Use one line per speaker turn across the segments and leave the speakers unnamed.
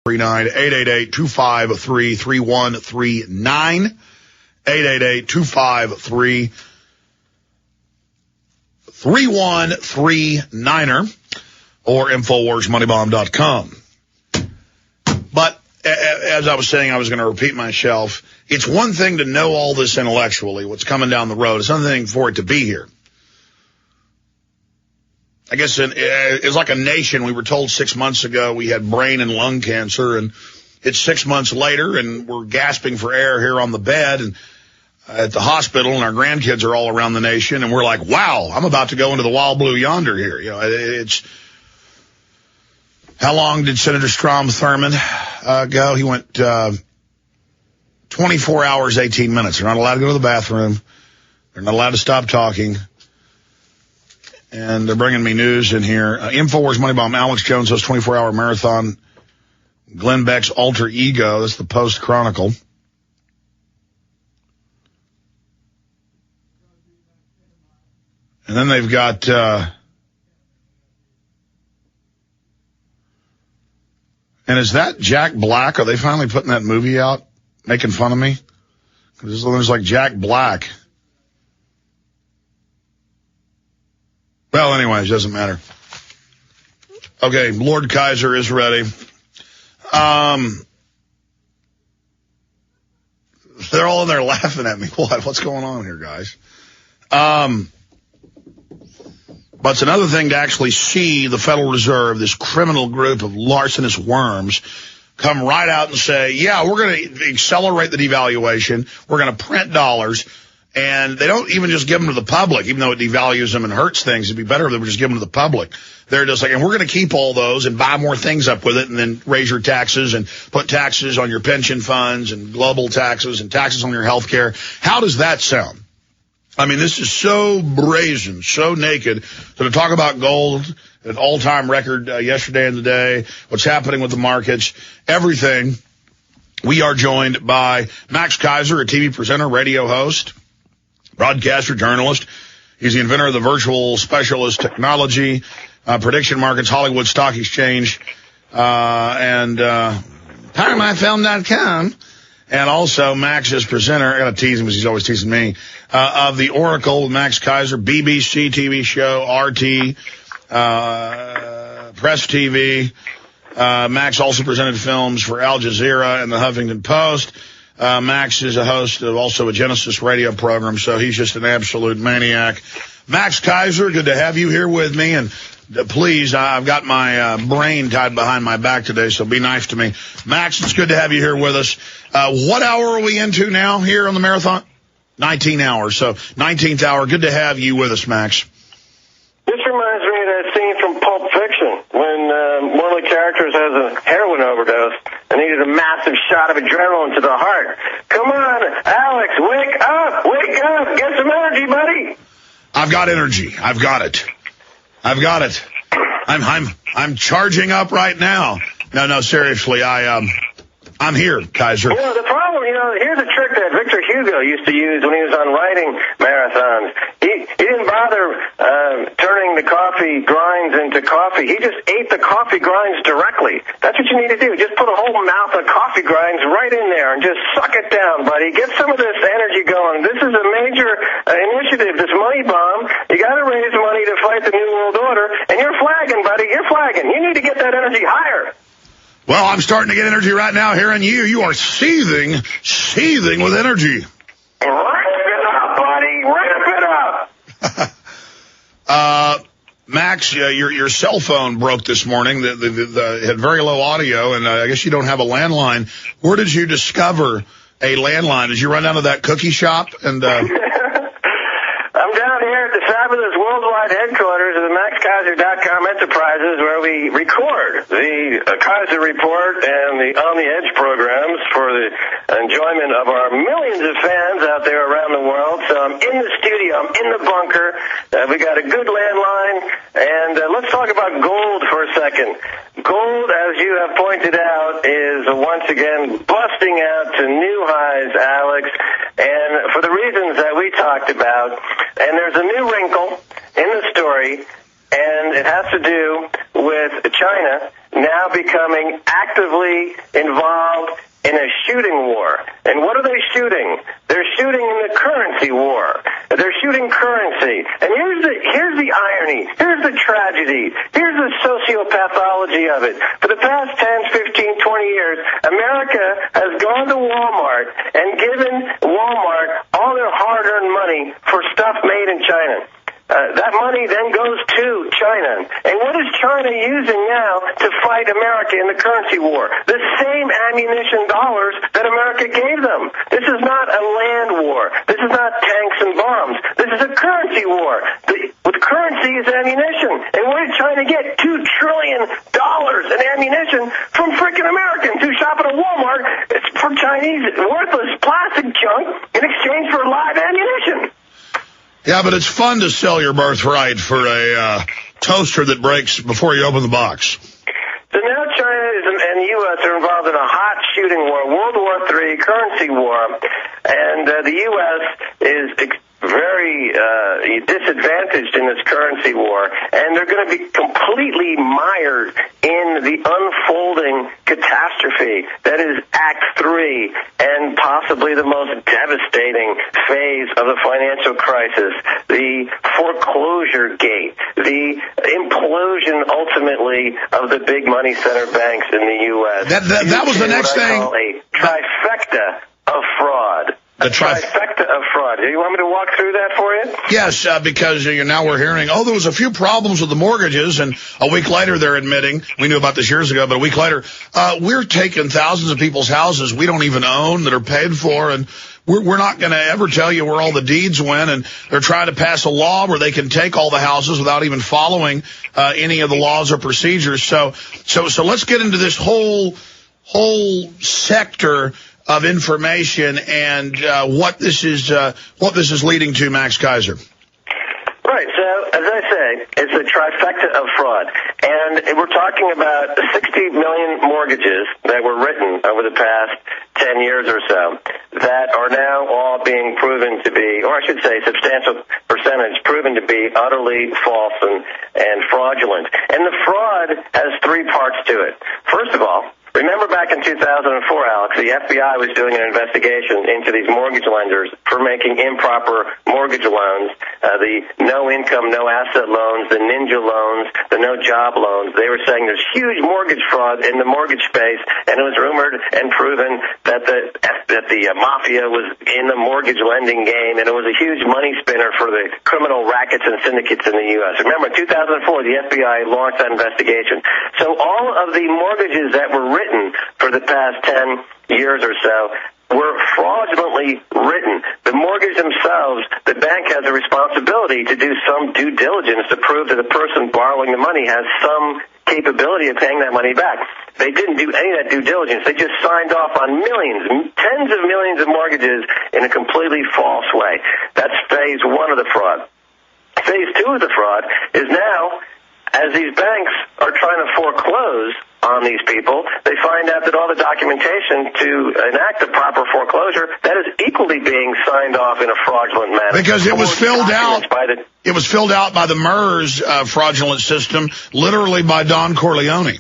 888-253-3139. 888-253-3139 or InfoWarsMoneyBomb.com. But as I was saying, I was going to repeat myself. It's one thing to know all this intellectually, what's coming down the road. It's another thing for it to be here. I guess it's like a nation. We were told 6 months ago we had brain and lung cancer, and it's 6 months later, and we're gasping for air here on the bed and at the hospital, and our grandkids are all around the nation, and we're like, wow, I'm about to go into the wild blue yonder here. You know, it's how long did Senator Strom Thurmond go? He went 24 hours, 18 minutes. They're not allowed to go to the bathroom. They're not allowed to stop talking. And they're bringing me news in here. InfoWars Money Bomb, Alex Jones hosts 24-hour marathon. Glenn Beck's alter ego. That's the Post-Chronicle. And then they've got... and is that Jack Black? Are they finally putting that movie out, making fun of me? Because there's like Jack Black. Well, anyways, doesn't matter. Okay, Lord Keiser is ready. They're all in there laughing at me. What's going on here, guys? But it's another thing to actually see the Federal Reserve, this criminal group of larcenous worms, come right out and say, yeah, we're going to accelerate the devaluation. We're going to print dollars. And they don't even just give them to the public, even though it devalues them and hurts things. It'd be better if they would just give them to the public. They're just like, and we're going to keep all those and buy more things up with it and then raise your taxes and put taxes on your pension funds and global taxes and taxes on your health care. How does that sound? I mean, this is so brazen, so naked. So to talk about gold, an all-time record yesterday and today, what's happening with the markets, everything, we are joined by Max Keiser, a TV presenter, radio host, broadcaster, journalist. He's the inventor of the virtual specialist technology, prediction markets, Hollywood Stock Exchange, and PowerMyFilm.com. And also Max is presenter, I got to tease him because he's always teasing me, of the Oracle with Max Keiser, BBC TV show, RT, Press TV. Max also presented films for Al Jazeera and the Huffington Post. Max is a host of also a Genesis radio program, so he's just an absolute maniac. Max Keiser, good to have you here with me, and please, I've got my brain tied behind my back today, so be nice to me. Max, it's good to have you here with us. What hour are we into now here on the marathon? 19 hours, so 19th hour. Good to have you with us, Max.
This reminds me of that scene from Pulp Fiction when one of the characters has a heroin overdose and needed a massive shot of adrenaline to the heart. Come on, Alex, wake up, get some energy, buddy.
I've got energy. I've got it. I'm charging up right now. No, seriously, I'm here, Keiser.
You know, the problem, here's a trick that Victor Hugo used to use when he was on writing marathons. He didn't bother turning the coffee grinds into coffee. He just ate the coffee grinds directly. That's what you need to do. Just put a whole mouth of coffee grinds right in there and just suck it down, buddy. Get some of this energy going. This is a major initiative, this money bomb. You got to raise money to fight the New World Order, and you're flagging, buddy. You're flagging. You need to get that energy higher.
Well, I'm starting to get energy right now hearing you. You are seething with energy.
Ramp it up, buddy. Ramp it up.
Max, your cell phone broke this morning. It had very low audio, and I guess you don't have a landline. Where did you discover a landline? Did you run down to that cookie shop? And
I'm down here at the fabulous worldwide headquarters of the MaxKeiser.com Enterprises, where we record the Keiser Report and the On the Edge programs for the enjoyment of our millions of fans out there around the world. So I'm in the studio, I'm in the bunker. We got a good landline, and let's talk about gold for a second. Gold, as you have pointed out, is once again busting out to new highs, Alex, and for the reasons that we talked about. And there's a new wrinkle in the story, and it has to do with China now becoming actively involved in a shooting war. And what are they shooting? They're shooting in the currency war. They're shooting currency. And here's the irony. Here's the tragedy. Here's the sociopathology of it. For the past 10, 15, 20 years, America has gone to Walmart and given Walmart all their hard-earned money for stuff made in China. That money then goes to China. And what is China using now to fight America in the currency war? The same ammunition dollars that America gave them. This is not a land war. This is not tanks and bombs. This is a currency war. With currency is ammunition. And what did China get? $2 trillion in ammunition from freaking Americans who shop at a Walmart. It's for Chinese worthless plastic junk in exchange for live ammunition.
Yeah, but it's fun to sell your birthright for a toaster that breaks before you open the box.
So now China and the U.S. are involved in a hot shooting war, World War III, currency war, and the U.S. is very disadvantaged in this currency war, and they're going to be completely mired in the unfolding catastrophe that is Act 3 and possibly the most devastating phase of the financial crisis, the foreclosure gate, the implosion ultimately of the big money center banks in the U.S.
That was the next thing.
A trifecta of fraud. A trifecta of fraud. Do you want me to walk through that for you?
Yes, because now we're hearing, there was a few problems with the mortgages, and a week later they're admitting, we knew about this years ago, but a week later, we're taking thousands of people's houses we don't even own that are paid for, and we're not going to ever tell you where all the deeds went, and they're trying to pass a law where they can take all the houses without even following any of the laws or procedures. So let's get into this whole sector of information and what this is leading to, Max Keiser.
Right. So, as I say, it's a trifecta of fraud, and we're talking about 60 million mortgages that were written over the past 10 years or so that are now all being proven to be, or I should say, substantial percentage proven to be utterly false and fraudulent. And the fraud has three parts to it. First of all, remember back in 2004, Alex, the FBI was doing an investigation into these mortgage lenders for making improper mortgage loans, the no-income, no-asset loans, the ninja loans, the no-job loans. They were saying there's huge mortgage fraud in the mortgage space, and it was rumored and proven that the mafia was in the mortgage lending game, and it was a huge money spinner for the criminal rackets and syndicates in the U.S. Remember, in 2004, the FBI launched that investigation. So all of the mortgages that were written for the past 10 years or so were fraudulently written. The mortgage themselves, the bank has a responsibility to do some due diligence to prove that the person borrowing the money has some capability of paying that money back. They didn't do any of that due diligence. They just signed off on millions, tens of millions of mortgages in a completely false way. That's phase one of the fraud. Phase two of the fraud is now, as these banks are trying to foreclose on these people, they find out that all the documentation to enact a proper foreclosure, that is equally being signed off in a fraudulent manner.
Because it was filled out. It was filled out by the MERS fraudulent system, literally by Don Corleone.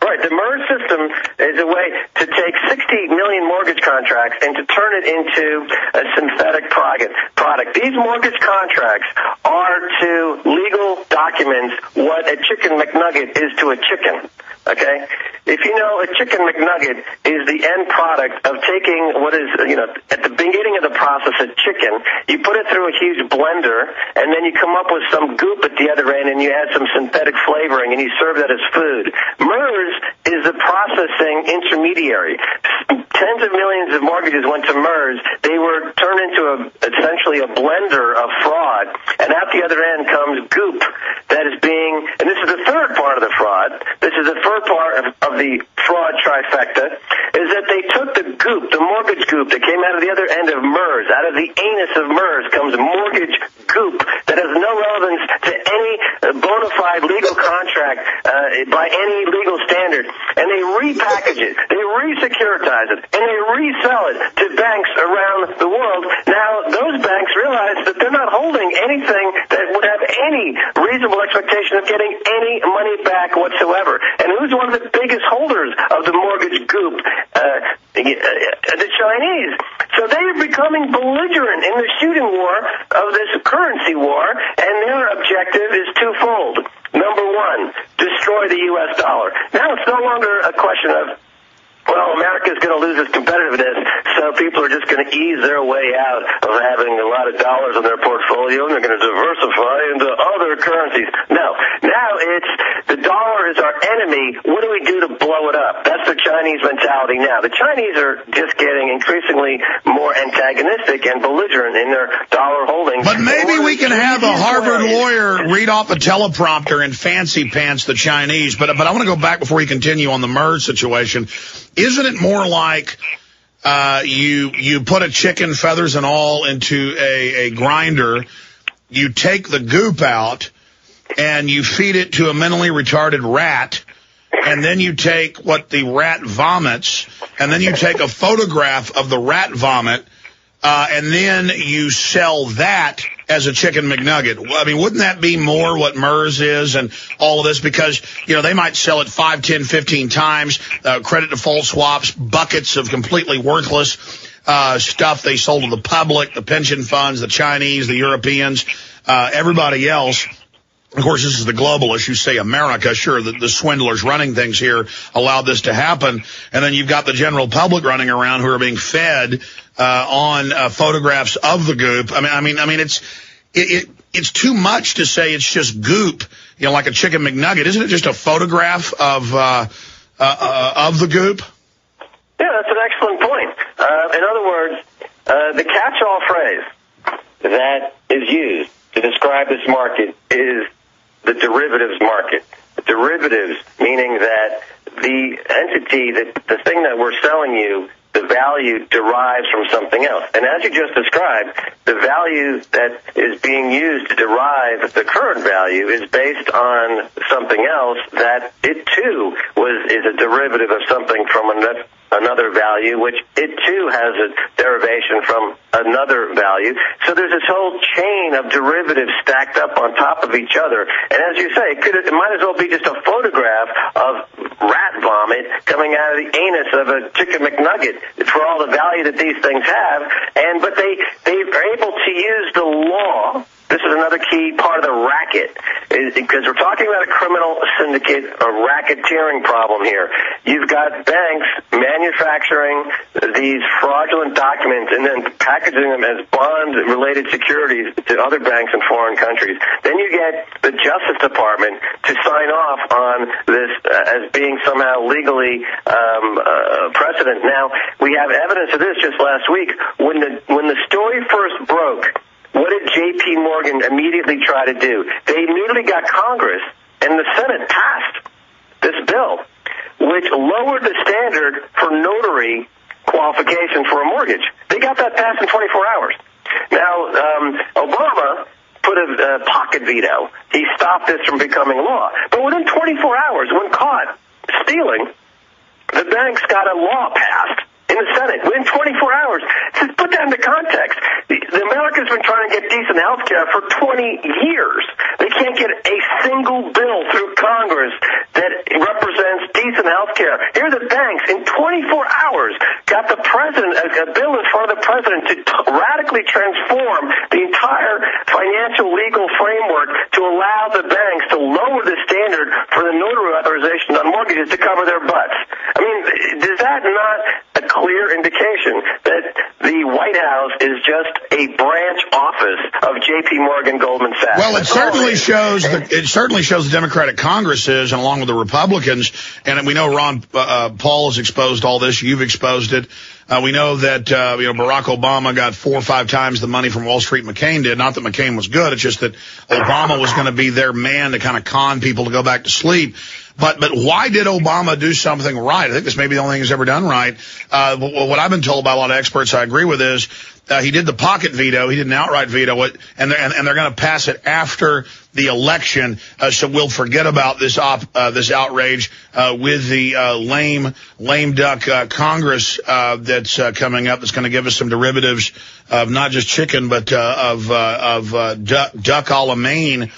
Right. The MERS system is a way to take 60 million mortgage contracts and to turn it into a synthetic product. These mortgage contracts are to legal documents what a chicken McNugget is to a chicken. Okay? If you know, a chicken McNugget is the end product of taking what is, at the beginning of the process, a chicken, you put it through a huge blender, and then you come up with some goop at the other end, and you add some synthetic flavoring, and you serve that as food. MERS is the processing intermediary. Tens of millions of mortgages went to MERS. They were turned into essentially a blender of fraud, and at the other end comes goop that is being, and this is the third part of the fraud, this is the third part of the fraud trifecta, is that they took the goop, the mortgage goop that came out of the other end of MERS, out of the anus of MERS comes mortgage goop that has no relevance to any bona fide legal contract by any legal standard, and they repackage it, they re-securitize it, and they resell it to banks around the world. Now, those banks realize that they're not holding anything that would have any reasonable expectation of getting any money back whatsoever. And who who's one of the biggest holders of the mortgage goop? The Chinese. So they are becoming belligerent in the shooting war of this currency war, and their objective is twofold. Number one, destroy the U.S. dollar. Now it's no longer a question of, well, America's going to lose its competitiveness, so people are just going to ease their way out of having a lot of dollars in their portfolio, and they're going to diversify into other currencies. No. Now it's the dollar is our enemy. What do we do to blow it up? That's the Chinese mentality now. The Chinese are just getting increasingly more antagonistic and belligerent in their dollar holdings.
But maybe we can have a Harvard lawyer read off a teleprompter in fancy pants the Chinese. But I want to go back before you continue on the MERS situation. Isn't it more like you put a chicken, feathers and all, into a grinder, you take the goop out, and you feed it to a mentally retarded rat, and then you take what the rat vomits, and then you take a photograph of the rat vomit, and then you sell that as a chicken McNugget? I mean, wouldn't that be more what MERS is and all of this? Because, you know, they might sell it 5, 10, 15 times, credit default swaps, buckets of completely worthless stuff they sold to the public, the pension funds, the Chinese, the Europeans, everybody else. Of course, this is the globalists. You say America, sure, the swindlers running things here allowed this to happen. And then you've got the general public running around who are being fed on photographs of the goop. I mean, it's too much to say it's just goop, you know, like a chicken McNugget. Isn't it just a photograph of the goop?
Yeah, that's an excellent point. In other words, the catch-all phrase that is used to describe this market is the derivatives market. Derivatives, meaning that the entity, the thing that we're selling you, the value derives from something else. And as you just described, the value that is being used to derive the current value is based on something else that it too is a derivative of something from another value, which it too has a derivation from another value. So there's this whole chain of derivatives stacked up on top of each other. And as you say, it might as well be just a photograph of rat vomit coming out of the anus of a chicken McNugget for all the value that these things have. But they are able to use the law. This is another key part of the racket, because we're talking about a criminal syndicate, a racketeering problem here. You've got banks manufacturing these fraudulent documents and then packaging them as bond-related securities to other banks in foreign countries. Then you get the Justice Department to sign off on this as being somehow legally precedent. Now, we have evidence of this just last week. When the story first broke, what did J.P. Morgan immediately try to do? They immediately got Congress and the Senate passed this bill, which lowered the standard for notary qualification for a mortgage. They got that passed in 24 hours. Now, Obama put a pocket veto. He stopped this from becoming law. But within 24 hours, when caught stealing, the banks got a law passed in the Senate within 24 hours. To put that into context, the Americans have been trying to get decent health care for 20 years. They can't get a single bill through Congress that represents decent health care. Here the banks, in 24 hours, got the president, a bill in front of the president to radically transform the entire financial legal framework to allow the banks to lower the standard for the notary authorization on mortgages to cover their butts. I mean, does that not a clear indication that the White House is just a branch office of J.P. Morgan, Goldman Sachs?
Well, it certainly shows the Democratic Congresses, and along with the Republicans, and we know Ron Paul has exposed all this. You've exposed it. We know that Barack Obama got 4 or 5 times the money from Wall Street McCain did. Not that McCain was good. It's just that Obama was going to be their man to kind of con people to go back to sleep. But why did Obama do something right? I think this may be the only thing he's ever done right. What I've been told by a lot of experts I agree with is he did the pocket veto. He did an outright veto it, and they're going to pass it after the election. So we'll forget about this outrage with the lame duck Congress that's coming up. That's going to give us some derivatives of not just chicken, but of duck a la Maine